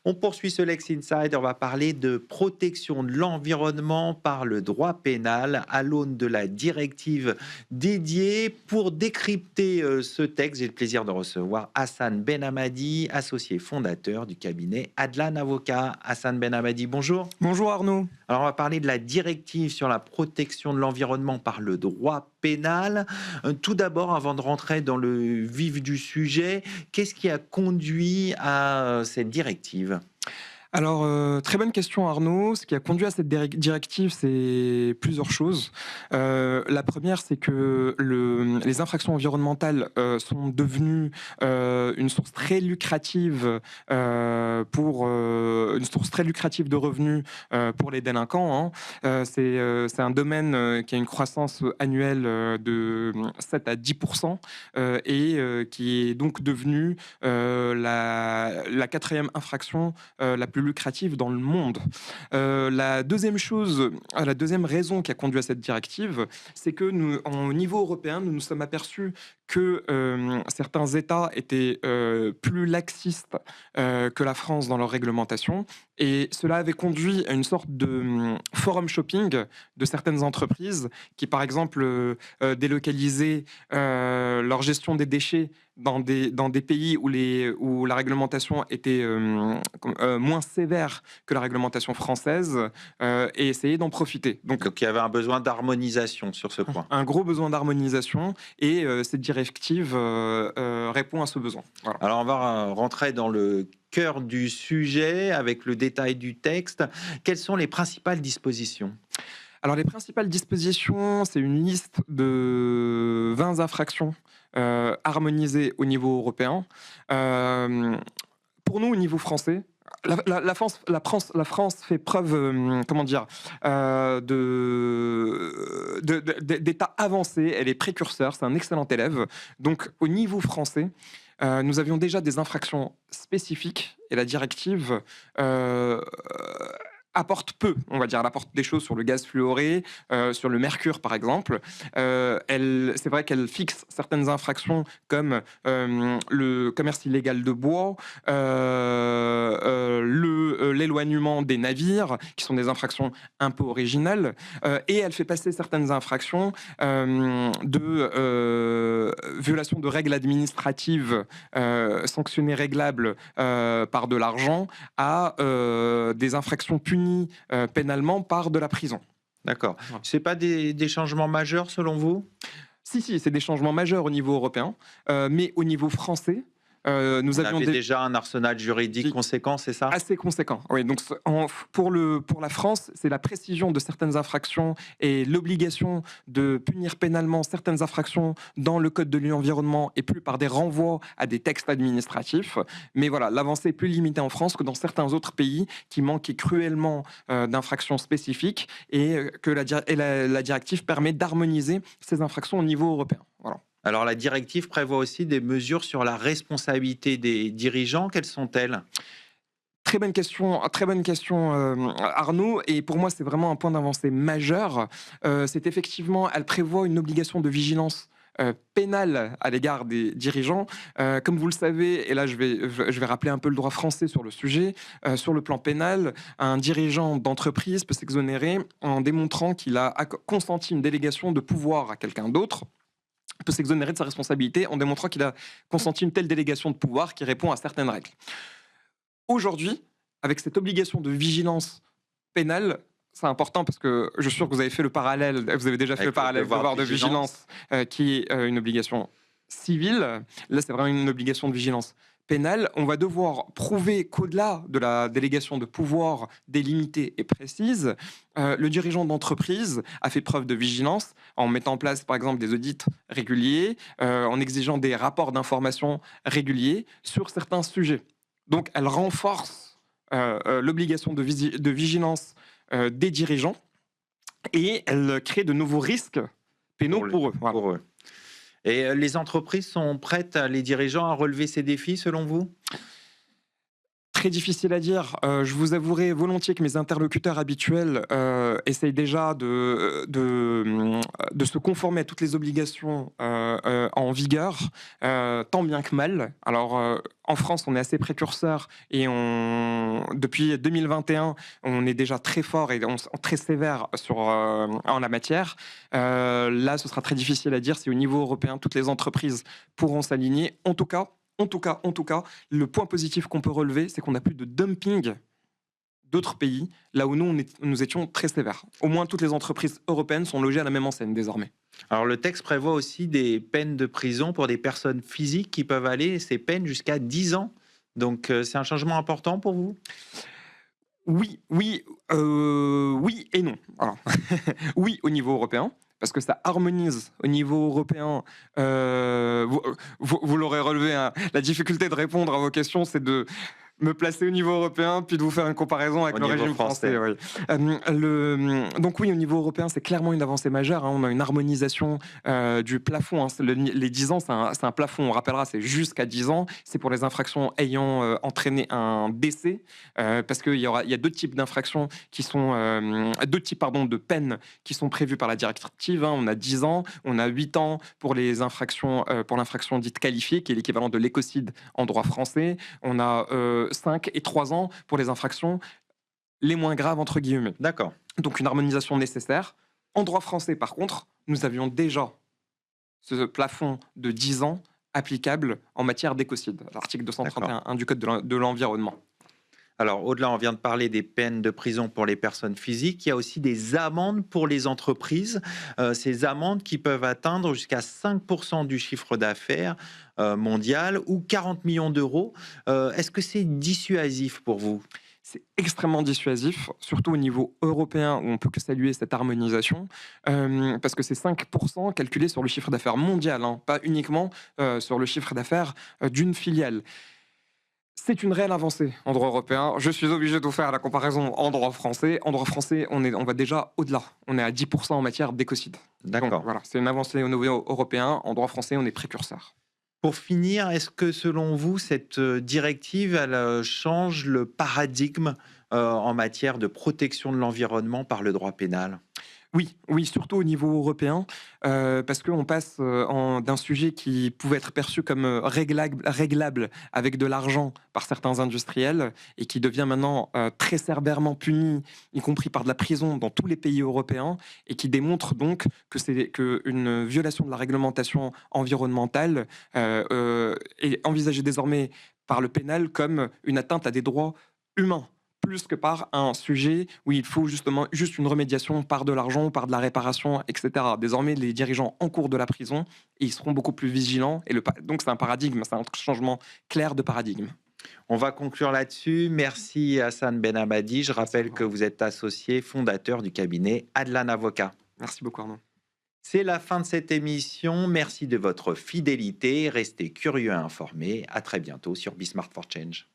On poursuit ce Lex Inside, on va parler de protection de l'environnement par le droit pénal à l'aune de la directive dédiée. Pour décrypter ce texte, j'ai le plaisir de recevoir Hassan Benhamadi, associé fondateur du cabinet Adlan Avocat. Hassan Benhamadi, bonjour. Bonjour Arnaud. Alors on va parler de la directive sur la protection de l'environnement par le droit pénal. Tout d'abord, avant de rentrer dans le vif du sujet, qu'est-ce qui a conduit à cette directive ? Alors, très bonne question Arnaud. Ce qui a conduit à cette directive, c'est plusieurs choses. La première, c'est que les infractions environnementales sont devenues une source très lucrative une source très lucrative de revenus pour les délinquants. C'est un domaine qui a une croissance annuelle de 7 à 10% et qui est donc devenu la quatrième infraction la plus lucrative dans le monde. La deuxième raison qui a conduit à cette directive, c'est que au niveau européen, nous nous sommes aperçus que certains États étaient plus laxistes que la France dans leur réglementation, et cela avait conduit à une sorte de forum shopping de certaines entreprises qui, par exemple, délocalisaient leur gestion des déchets dans des pays où la réglementation était moins sévère que la réglementation française et essayer d'en profiter. Donc il y avait un besoin d'harmonisation sur ce point. Un gros besoin d'harmonisation, et cette directive répond à ce besoin. Voilà. Alors on va rentrer dans le cœur du sujet avec le détail du texte. Quelles sont les principales dispositions ? Alors les principales dispositions, c'est une liste de 20 infractions harmonisées au niveau européen. Pour nous, au niveau français, la France fait preuve, d'état avancé. Elle est précurseur, c'est un excellent élève. Donc, au niveau français, nous avions déjà des infractions spécifiques, et la directive apporte peu, on va dire. Elle apporte des choses sur le gaz fluoré, sur le mercure, par exemple. C'est vrai qu'elle fixe certaines infractions comme le commerce illégal de bois, l'éloignement des navires, qui sont des infractions un peu originales, et elle fait passer certaines infractions de violation de règles administratives sanctionnées, réglables par de l'argent, à des infractions punies pénalement par de la prison. D'accord. C'est pas des changements majeurs selon vous ? Si, c'est des changements majeurs au niveau européen, mais au niveau français, nous avions déjà un arsenal juridique conséquent, c'est ça ? Assez conséquent, oui. Donc, pour la France, c'est la précision de certaines infractions et l'obligation de punir pénalement certaines infractions dans le Code de l'environnement, et plus par des renvois à des textes administratifs. Mais voilà, l'avancée est plus limitée en France que dans certains autres pays qui manquaient cruellement d'infractions spécifiques, et que la directive permet d'harmoniser ces infractions au niveau européen. Voilà. Alors, la directive prévoit aussi des mesures sur la responsabilité des dirigeants. Quelles sont-elles ? Très bonne question, Arnaud. Et pour moi, c'est vraiment un point d'avancée majeur. C'est effectivement, elle prévoit une obligation de vigilance pénale à l'égard des dirigeants. Comme vous le savez, et là je vais rappeler un peu le droit français sur le sujet, sur le plan pénal, un dirigeant d'entreprise peut s'exonérer en démontrant qu'il a consenti une délégation de pouvoir à quelqu'un d'autre. Peut s'exonérer de sa responsabilité en démontrant qu'il a consenti une telle délégation de pouvoir qui répond à certaines règles. Aujourd'hui, avec cette obligation de vigilance pénale, c'est important parce que je suis sûr que vous avez fait le parallèle, vous avez déjà fait le parallèle, devoir de vigilance qui est une obligation civile. Là, c'est vraiment une obligation de vigilance pénale. On va devoir prouver qu'au-delà de la délégation de pouvoir délimitée et précise, le dirigeant d'entreprise a fait preuve de vigilance en mettant en place, par exemple, des audits réguliers, en exigeant des rapports d'information réguliers sur certains sujets. Donc, elle renforce l'obligation de vigilance des dirigeants, et elle crée de nouveaux risques pénaux pour eux. Voilà. Pour eux. Et les entreprises sont prêtes, les dirigeants, à relever ces défis, selon vous ? très difficile à dire. Je vous avouerai volontiers que mes interlocuteurs habituels essayent déjà de se conformer à toutes les obligations en vigueur, tant bien que mal. Alors, en France, on est assez précurseur et depuis 2021, on est déjà très fort et très sévère en la matière. Là, ce sera très difficile à dire si au niveau européen, toutes les entreprises pourront s'aligner. En tout cas, le point positif qu'on peut relever, c'est qu'on n'a plus de dumping d'autres pays, là où nous étions très sévères. Au moins, toutes les entreprises européennes sont logées à la même enseigne désormais. Alors le texte prévoit aussi des peines de prison pour des personnes physiques qui peuvent aller, ces peines, jusqu'à 10 ans. Donc c'est un changement important pour vous? Oui et non. Alors, oui, au niveau européen, parce que ça harmonise au niveau européen. Vous l'aurez relevé, hein, la difficulté de répondre à vos questions, c'est de me placer au niveau européen, puis de vous faire une comparaison avec Au le niveau régime français. français. Oui. Donc oui, au niveau européen, c'est clairement une avancée majeure, hein. On a une harmonisation du plafond, hein. Les 10 ans, c'est un plafond. On rappellera, c'est jusqu'à 10 ans. C'est pour les infractions ayant entraîné un décès, parce qu'il y a deux types d'infractions qui sont deux types pardon de peines qui sont prévues par la directive, hein. On a 10 ans, on a 8 ans pour les infractions pour l'infraction dite qualifiée, qui est l'équivalent de l'écocide en droit français. On a 5 et 3 ans pour les infractions les moins graves, entre guillemets. D'accord. Donc une harmonisation nécessaire. En droit français, par contre, nous avions déjà ce plafond de 10 ans applicable en matière d'écocide, l'article 231 du Code de l'environnement. Alors, au-delà, on vient de parler des peines de prison pour les personnes physiques. Il y a aussi des amendes pour les entreprises. Ces amendes qui peuvent atteindre jusqu'à 5% du chiffre d'affaires mondial ou 40 millions d'euros. Est-ce que c'est dissuasif pour vous? C'est extrêmement dissuasif, surtout au niveau européen, où on peut que saluer cette harmonisation, parce que c'est 5% calculé sur le chiffre d'affaires mondial, hein, pas uniquement sur le chiffre d'affaires d'une filiale. C'est une réelle avancée en droit européen. Je suis obligé de vous faire la comparaison en droit français. En droit français, on va déjà au-delà. On est à 10% en matière d'écocide. D'accord. Donc voilà, c'est une avancée au niveau européen. En droit français, on est précurseur. Pour finir, est-ce que selon vous, cette directive, elle change le paradigme en matière de protection de l'environnement par le droit pénal? Oui, surtout au niveau européen, parce qu'on passe d'un sujet qui pouvait être perçu comme réglable avec de l'argent par certains industriels et qui devient maintenant très sévèrement puni, y compris par de la prison dans tous les pays européens, et qui démontre donc que c'est qu'une violation de la réglementation environnementale est envisagée désormais par le pénal comme une atteinte à des droits humains, plus que par un sujet où il faut justement juste une remédiation par de l'argent ou par de la réparation, etc. Désormais, les dirigeants encourent de la prison et ils seront beaucoup plus vigilants. Donc c'est un paradigme, c'est un changement clair de paradigme. On va conclure là-dessus. Merci Hassan Benabadi. Je rappelle que vous êtes associé fondateur du cabinet Adlan Avocat. Merci beaucoup Arnaud. C'est la fin de cette émission. Merci de votre fidélité. Restez curieux et informés. À très bientôt sur Be Smart for Change.